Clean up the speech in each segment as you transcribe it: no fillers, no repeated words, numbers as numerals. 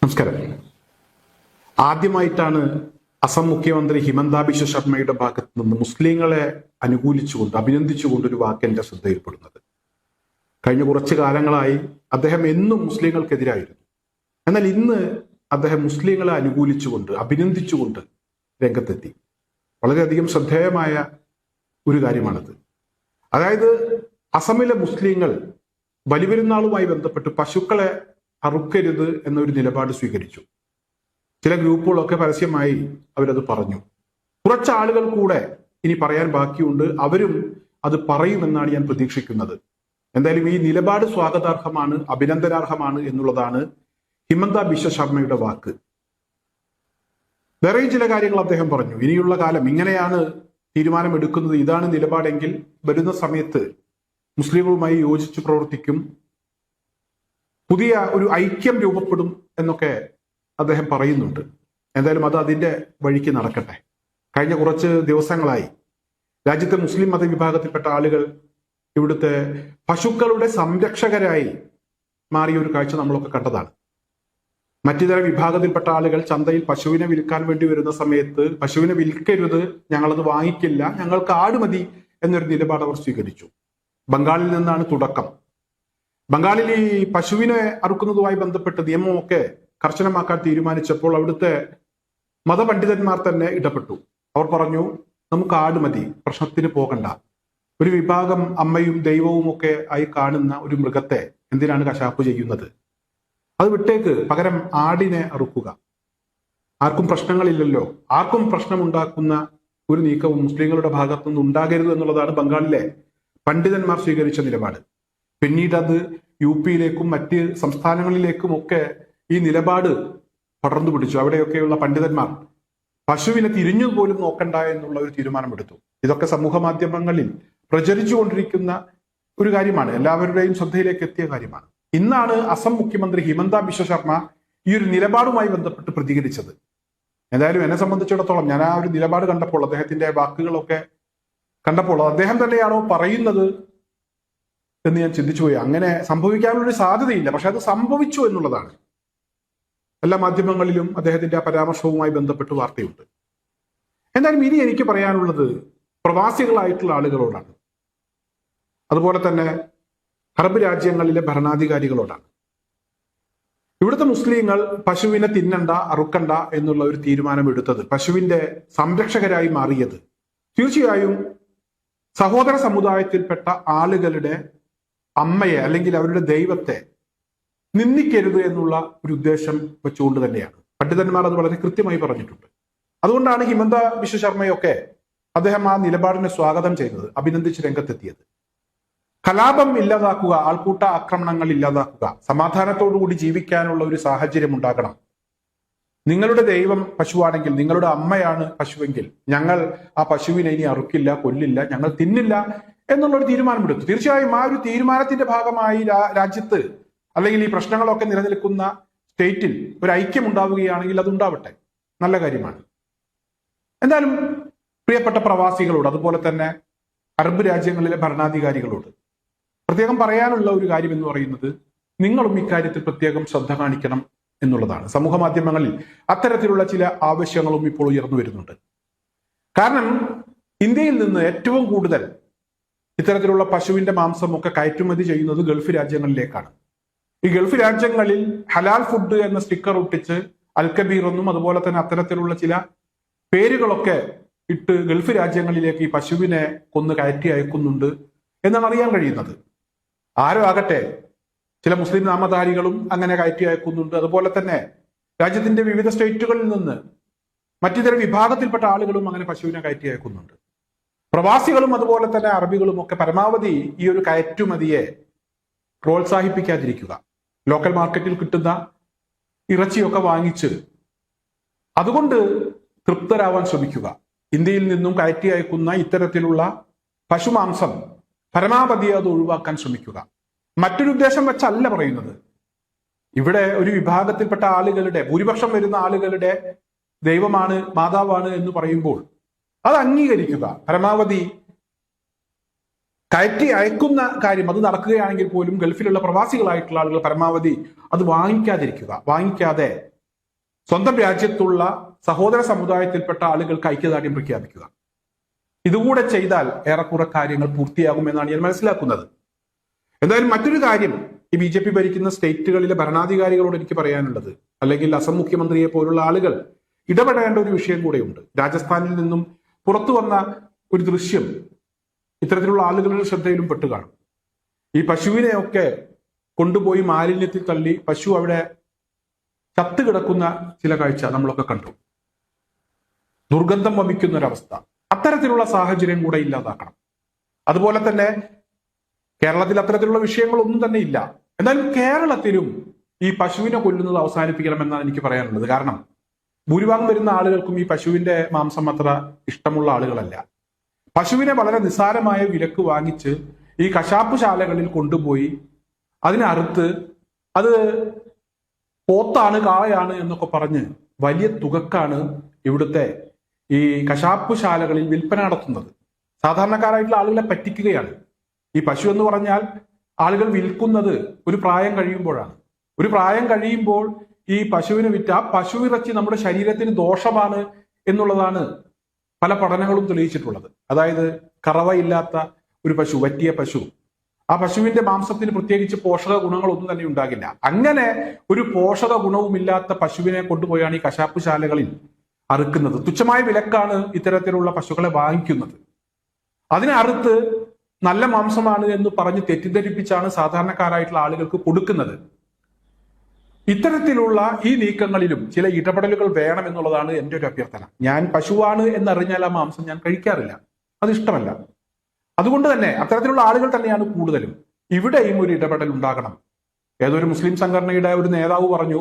നമസ്കാരം. ആദ്യമായിട്ടാണ് അസം മുഖ്യമന്ത്രി ഹിമന്ത ബിശ്വ ശർമ്മയുടെ ഭാഗത്ത് നിന്ന് മുസ്ലിങ്ങളെ അനുകൂലിച്ചുകൊണ്ട് അഭിനന്ദിച്ചുകൊണ്ട് ഒരു വാക്ക് എന്റെ ശ്രദ്ധയിൽപ്പെടുന്നത്. കഴിഞ്ഞ കുറച്ചു കാലങ്ങളായി അദ്ദേഹം എന്നും മുസ്ലിങ്ങൾക്കെതിരായിരുന്നു. എന്നാൽ ഇന്ന് അദ്ദേഹം മുസ്ലിങ്ങളെ അനുകൂലിച്ചുകൊണ്ട് അഭിനന്ദിച്ചുകൊണ്ട് രംഗത്തെത്തി. വളരെയധികം ശ്രദ്ധേയമായ ഒരു കാര്യമാണത്. അതായത് അസമിലെ മുസ്ലിങ്ങൾ ബലിപെരുന്നാളുമായി ബന്ധപ്പെട്ട് പശുക്കളെ അറുക്കരുത് എന്നൊരു നിലപാട് സ്വീകരിച്ചു. ചില ഗ്രൂപ്പുകളൊക്കെ പരസ്യമായി അവരത് പറഞ്ഞു. കുറച്ച് ആളുകൾ കൂടെ ഇനി പറയാൻ ബാക്കിയുണ്ട്. അവരും അത് പറയുമെന്നാണ് ഞാൻ പ്രതീക്ഷിക്കുന്നത്. എന്തായാലും ഈ നിലപാട് സ്വാഗതാർഹമാണ്, അഭിനന്ദനാർഹമാണ് എന്നുള്ളതാണ് ഹിമന്ത ബിശ്വ ശർമ്മയുടെ വാക്ക്. വേറെയും ചില കാര്യങ്ങൾ അദ്ദേഹം പറഞ്ഞു. ഇനിയുള്ള കാലം ഇങ്ങനെയാണ് തീരുമാനമെടുക്കുന്നത്, ഇതാണ് നിലപാടെങ്കിൽ വരുന്ന സമയത്ത് മുസ്ലിങ്ങളുമായി യോജിച്ച് പ്രവർത്തിക്കും, പുതിയ ഒരു ഐക്യം രൂപപ്പെടും എന്നൊക്കെ അദ്ദേഹം പറയുന്നുണ്ട്. എന്തായാലും അത് അതിന്റെ വഴിക്ക് നടക്കട്ടെ. കഴിഞ്ഞ കുറച്ച് ദിവസങ്ങളായി രാജ്യത്തെ മുസ്ലിം മതവിഭാഗത്തിൽപ്പെട്ട ആളുകൾ ഇവിടുത്തെ പശുക്കളുടെ സംരക്ഷകരായി മാറിയ ഒരു കാഴ്ച നമ്മളൊക്കെ കണ്ടതാണ്. മറ്റിതര വിഭാഗത്തിൽപ്പെട്ട ആളുകൾ ചന്തയിൽ പശുവിനെ വിൽക്കാൻ വേണ്ടി വരുന്ന സമയത്ത് പശുവിനെ വിൽക്കരുത്, ഞങ്ങളത് വാങ്ങിക്കില്ല, ഞങ്ങൾക്ക് ആട് മതി എന്നൊരു നിലപാട് അവർ സ്വീകരിച്ചു. ബംഗാളിൽ നിന്നാണ് തുടക്കം. ബംഗാളിൽ ഈ പശുവിനെ അറുക്കുന്നതുമായി ബന്ധപ്പെട്ട് നിയമമൊക്കെ കർശനമാക്കാൻ തീരുമാനിച്ചപ്പോൾ അവിടുത്തെ മതപണ്ഡിതന്മാർ തന്നെ ഇടപെട്ടു. അവർ പറഞ്ഞു, നമുക്ക് ആട് മതി, പ്രശ്നത്തിന് പോകണ്ട. ഒരു വിഭാഗം അമ്മയും ദൈവവും ഒക്കെ ആയി കാണുന്ന ഒരു മൃഗത്തെ എന്തിനാണ് കശാപ്പ് ചെയ്യുന്നത്? അത് വിട്ടേക്ക്, പകരം ആടിനെ അറുക്കുക. ആർക്കും പ്രശ്നങ്ങളില്ലല്ലോ. ആർക്കും പ്രശ്നമുണ്ടാക്കുന്ന ഒരു നീക്കവും മുസ്ലിങ്ങളുടെ ഭാഗത്തുനിന്ന് ഉണ്ടാകരുത് എന്നുള്ളതാണ് ബംഗാളിലെ പണ്ഡിതന്മാർ സ്വീകരിച്ച നിലപാട്. പിന്നീട് അത് യു.പിയിലേക്കും മറ്റ് സംസ്ഥാനങ്ങളിലേക്കും ഒക്കെ ഈ നിലപാട് പടർന്നു പിടിച്ചു. അവിടെയൊക്കെയുള്ള പണ്ഡിതന്മാർ പശുവിനെ തിരിഞ്ഞു പോലും നോക്കണ്ട എന്നുള്ള ഒരു തീരുമാനമെടുത്തു. ഇതൊക്കെ സമൂഹ മാധ്യമങ്ങളിൽ പ്രചരിച്ചുകൊണ്ടിരിക്കുന്ന ഒരു കാര്യമാണ്, എല്ലാവരുടെയും ശ്രദ്ധയിലേക്ക് എത്തിയ കാര്യമാണ്. ഇന്നാണ് അസം മുഖ്യമന്ത്രി ഹിമന്ത ബിശ്വ ശർമ്മ ഈ ഒരു നിലപാടുമായി ബന്ധപ്പെട്ട് പ്രതികരിച്ചത്. എന്തായാലും എന്നെ സംബന്ധിച്ചിടത്തോളം ഞാൻ ആ ഒരു നിലപാട് കണ്ടപ്പോൾ, അദ്ദേഹത്തിന്റെ വാക്കുകളൊക്കെ കണ്ടപ്പോൾ അദ്ദേഹം തന്നെയാണോ പറയുന്നത് എന്ന് ഞാൻ ചിന്തിച്ചു പോയി. അങ്ങനെ സംഭവിക്കാനുള്ളൊരു സാധ്യതയില്ല, പക്ഷെ അത് സംഭവിച്ചു എന്നുള്ളതാണ്. എല്ലാ മാധ്യമങ്ങളിലും അദ്ദേഹത്തിന്റെ ആ പരാമർശവുമായി ബന്ധപ്പെട്ട് വാർത്തയുണ്ട്. എന്തായാലും ഇനി എനിക്ക് പറയാനുള്ളത് പ്രവാസികളായിട്ടുള്ള ആളുകളോടാണ്, അതുപോലെ തന്നെ അറബ് രാജ്യങ്ങളിലെ ഭരണാധികാരികളോടാണ്. ഇവിടുത്തെ മുസ്ലിങ്ങൾ പശുവിനെ തിന്നണ്ട, അറുക്കണ്ട എന്നുള്ള ഒരു തീരുമാനമെടുത്തത്, പശുവിന്റെ സംരക്ഷകരായി മാറിയത് തീർച്ചയായും സഹോദര സമുദായത്തിൽപ്പെട്ട ആളുകളുടെ അമ്മയെ അല്ലെങ്കിൽ അവരുടെ ദൈവത്തെ നിന്ദിക്കരുത് എന്നുള്ള ഒരു ഉദ്ദേശം വെച്ചുകൊണ്ട് തന്നെയാണ്. പണ്ഡിതന്മാർ അത് വളരെ കൃത്യമായി പറഞ്ഞിട്ടുണ്ട്. അതുകൊണ്ടാണ് ഹിമന്ത ബിശ്വ ശർമ്മയൊക്കെ അദ്ദേഹം ആ നിലപാടിനെ സ്വാഗതം ചെയ്തത്, അഭിനന്ദിച്ച് രംഗത്തെത്തിയത്. കലാപം ഇല്ലാതാക്കുക, ആൾക്കൂട്ട ആക്രമണങ്ങൾ ഇല്ലാതാക്കുക, സമാധാനത്തോടുകൂടി ജീവിക്കാനുള്ള ഒരു സാഹചര്യം ഉണ്ടാകണം. നിങ്ങളുടെ ദൈവം പശുവാണെങ്കിൽ, നിങ്ങളുടെ അമ്മയാണ് പശുവെങ്കിൽ, ഞങ്ങൾ ആ പശുവിനെ ഇനി അറുക്കില്ല, കൊല്ലില്ല, ഞങ്ങൾ തിന്നില്ല എന്നുള്ളൊരു തീരുമാനമെടുത്തു. തീർച്ചയായും ആ ഒരു തീരുമാനത്തിന്റെ ഭാഗമായി രാജ്യത്ത് അല്ലെങ്കിൽ ഈ പ്രശ്നങ്ങളൊക്കെ നിലനിൽക്കുന്ന സ്റ്റേറ്റിൽ ഒരു ഐക്യം ഉണ്ടാവുകയാണെങ്കിൽ അതുണ്ടാവട്ടെ, നല്ല കാര്യമാണ്. എന്തായാലും പ്രിയപ്പെട്ട പ്രവാസികളോട്, അതുപോലെ തന്നെ അറബ് രാജ്യങ്ങളിലെ ഭരണാധികാരികളോട് പ്രത്യേകം പറയാനുള്ള ഒരു കാര്യം എന്ന് പറയുന്നത്, നിങ്ങളും ഇക്കാര്യത്തിൽ പ്രത്യേകം ശ്രദ്ധ കാണിക്കണം എന്നുള്ളതാണ്. സമൂഹ മാധ്യമങ്ങളിൽ അത്തരത്തിലുള്ള ചില ആവശ്യങ്ങളും ഇപ്പോൾ ഉയർന്നു വരുന്നുണ്ട്. കാരണം ഇന്ത്യയിൽ നിന്ന് ഏറ്റവും കൂടുതൽ ഇത്തരത്തിലുള്ള പശുവിന്റെ മാംസം ഒക്കെ കയറ്റുമതി ചെയ്യുന്നത് ഗൾഫ് രാജ്യങ്ങളിലേക്കാണ്. ഈ ഗൾഫ് രാജ്യങ്ങളിൽ ഹലാൽ ഫുഡ് എന്ന സ്റ്റിക്കർ ഒട്ടിച്ച് അൽക്കബീർ എന്നും അതുപോലെ തന്നെ അത്തരത്തിലുള്ള ചില പേരുകളൊക്കെ ഇട്ട് ഗൾഫ് രാജ്യങ്ങളിലേക്ക് ഈ പശുവിനെ കൊന്ന് കയറ്റി അയക്കുന്നുണ്ട് എന്നാണ് അറിയാൻ കഴിയുന്നത്. ആരോ ആകട്ടെ, ചില മുസ്ലിം നാമധാരികളും അങ്ങനെ കയറ്റി അയക്കുന്നുണ്ട്. അതുപോലെ തന്നെ രാജ്യത്തിന്റെ വിവിധ സ്റ്റേറ്റുകളിൽ നിന്ന് മറ്റിതര വിഭാഗത്തിൽപ്പെട്ട ആളുകളും അങ്ങനെ പശുവിനെ കയറ്റി അയക്കുന്നുണ്ട്. പ്രവാസികളും അതുപോലെ തന്നെ അറബികളും ഒക്കെ പരമാവധി ഈ ഒരു കയറ്റുമതിയെ പ്രോത്സാഹിപ്പിക്കാതിരിക്കുക. ലോക്കൽ മാർക്കറ്റിൽ കിട്ടുന്ന ഇറച്ചിയൊക്കെ വാങ്ങിച്ച് അതുകൊണ്ട് തൃപ്തരാവാൻ ശ്രമിക്കുക. ഇന്ത്യയിൽ നിന്നും കയറ്റി അയക്കുന്ന ഇത്തരത്തിലുള്ള പശുമാംസം പരമാവധി അത് ഒഴിവാക്കാൻ ശ്രമിക്കുക. മറ്റൊരു ഉദ്ദേശം വെച്ചല്ല പറയുന്നത്. ഇവിടെ ഒരു വിഭാഗത്തിൽപ്പെട്ട ആളുകളുടെ, ഭൂരിപക്ഷം വരുന്ന ആളുകളുടെ ദൈവമാണ്, മാതാവാണ് എന്ന് പറയുമ്പോൾ അത് അംഗീകരിക്കുക. പരമാവധി കയറ്റി അയക്കുന്ന കാര്യം അത് നടക്കുകയാണെങ്കിൽ പോലും ഗൾഫിലുള്ള പ്രവാസികളായിട്ടുള്ള ആളുകൾ പരമാവധി അത് വാങ്ങിക്കാതിരിക്കുക. വാങ്ങിക്കാതെ സ്വന്തം രാജ്യത്തുള്ള സഹോദര സമുദായത്തിൽപ്പെട്ട ആളുകൾക്ക് ഐക്യദാർഢ്യം പ്രഖ്യാപിക്കുക. ഇതുകൂടെ ചെയ്താൽ ഏറെക്കുറെ കാര്യങ്ങൾ പൂർത്തിയാകുമെന്നാണ് ഞാൻ മനസ്സിലാക്കുന്നത്. എന്തായാലും മറ്റൊരു കാര്യം ഈ BJP ഭരിക്കുന്ന സ്റ്റേറ്റുകളിലെ ഭരണാധികാരികളോട് എനിക്ക് പറയാനുള്ളത്, അല്ലെങ്കിൽ അസം മുഖ്യമന്ത്രിയെ പോലുള്ള ആളുകൾ ഇടപെടേണ്ട ഒരു വിഷയം കൂടെയുണ്ട്. രാജസ്ഥാനിൽ നിന്നും പുറത്തു വന്ന ഒരു ദൃശ്യം ഇത്തരത്തിലുള്ള ആളുകളുടെ ശ്രദ്ധയിലും പെട്ടു കാണും. ഈ പശുവിനെയൊക്കെ കൊണ്ടുപോയി മാലിന്യത്തിൽ തള്ളി പശു അവിടെ ചത്തുകിടക്കുന്ന ചില കാഴ്ച നമ്മളൊക്കെ കണ്ടു. ദുർഗന്ധം വമിക്കുന്ന ഒരവസ്ഥ. അത്തരത്തിലുള്ള സാഹചര്യം കൂടെ ഇല്ലാതാക്കണം. അതുപോലെ തന്നെ കേരളത്തിൽ അത്തരത്തിലുള്ള വിഷയങ്ങളൊന്നും തന്നെ ഇല്ല. എന്നാലും കേരളത്തിലും ഈ പശുവിനെ കൊല്ലുന്നത് അവസാനിപ്പിക്കണമെന്നാണ് എനിക്ക് പറയാനുള്ളത്. കാരണം ഭൂരിഭാഗം വരുന്ന ആളുകൾക്കും ഈ പശുവിന്റെ മാംസം അത്ര ഇഷ്ടമുള്ള ആളുകളല്ല. പശുവിനെ വളരെ നിസ്സാരമായ വിലക്ക് വാങ്ങിച്ച് ഈ കശാപ്പ് ശാലകളിൽ കൊണ്ടുപോയി അതിനെ അറുത്ത് അത് പോത്താണ് കാളയാണ് എന്നൊക്കെ പറഞ്ഞ് വലിയ തുകക്കാണ് ഇവിടുത്തെ ഈ കശാപ്പ് ശാലകളിൽ വിൽപ്പന നടത്തുന്നത്. സാധാരണക്കാരായിട്ടുള്ള ആളുകളെ പറ്റിക്കുകയാണ്. ഈ പശു എന്ന് പറഞ്ഞാൽ ആളുകൾ വിൽക്കുന്നത് ഒരു പ്രായം കഴിയുമ്പോഴാണ്. ഒരു പ്രായം കഴിയുമ്പോൾ ഈ പശുവിന് വിറ്റ് ആ പശു ഇറച്ചി നമ്മുടെ ശരീരത്തിന് ദോഷമാണ് എന്നുള്ളതാണ് പല പഠനങ്ങളും തെളിയിച്ചിട്ടുള്ളത്. അതായത് കറവയില്ലാത്ത ഒരു പശു, വറ്റിയ പശു, ആ പശുവിന്റെ മാംസത്തിന് പ്രത്യേകിച്ച് പോഷക ഗുണങ്ങളൊന്നും തന്നെ ഉണ്ടാകില്ല. അങ്ങനെ ഒരു പോഷക ഗുണവുമില്ലാത്ത പശുവിനെ കൊണ്ടുപോയാണ് ഈ കശാപ്പ് ശാലകളിൽ അറുക്കുന്നത്. തുച്ഛമായ വിലക്കാണ് ഇത്തരത്തിലുള്ള പശുക്കളെ വാങ്ങിക്കുന്നത്. അതിനെ അറുത്ത് നല്ല മാംസമാണ് എന്ന് പറഞ്ഞ് തെറ്റിദ്ധരിപ്പിച്ചാണ് സാധാരണക്കാരായിട്ടുള്ള ആളുകൾക്ക് കൊടുക്കുന്നത്. ഇത്തരത്തിലുള്ള ഈ നീക്കങ്ങളിലും ചില ഇടപെടലുകൾ വേണം എന്നുള്ളതാണ് എൻ്റെ ഒരു അഭ്യർത്ഥന. ഞാൻ പശുവാണ് എന്നറിഞ്ഞാൽ ആ മാംസം ഞാൻ കഴിക്കാറില്ല, അത് ഇഷ്ടമല്ല. അതുകൊണ്ട് തന്നെ അത്തരത്തിലുള്ള ആളുകൾ തന്നെയാണ് കൂടുതലും. ഇവിടെയും ഒരു ഇടപെടൽ ഉണ്ടാകണം. ഏതൊരു മുസ്ലിം സംഘടനയുടെ ഒരു നേതാവ് പറഞ്ഞു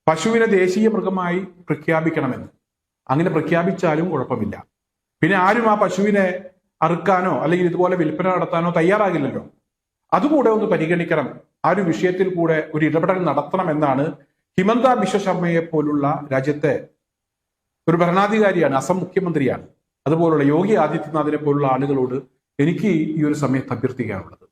പശുവിനെ ദേശീയ മൃഗമായി പ്രഖ്യാപിക്കണമെന്ന്. അങ്ങനെ പ്രഖ്യാപിച്ചാലും കുഴപ്പമില്ല. പിന്നെ ആരും ആ പശുവിനെ അറുക്കാനോ അല്ലെങ്കിൽ ഇതുപോലെ വിൽപ്പന നടത്താനോ തയ്യാറാകില്ലല്ലോ. അതുകൂടെ ഒന്ന് പരിഗണിക്കണം. ആ ഒരു വിഷയത്തിൽ കൂടെ ഒരു ഇടപെടൽ നടത്തണമെന്നാണ് ഹിമന്ത ബിശ്വ ശർമ്മയെ പോലുള്ള രാജ്യത്തെ ഒരു ഭരണാധികാരിയാണ്, അസം മുഖ്യമന്ത്രിയാണ്, അതുപോലുള്ള യോഗി ആദിത്യനാഥിനെ പോലുള്ള ആളുകളോട് എനിക്ക് ഈ ഒരു സമയത്ത് അഭ്യർത്ഥിക്കാനുള്ളത്.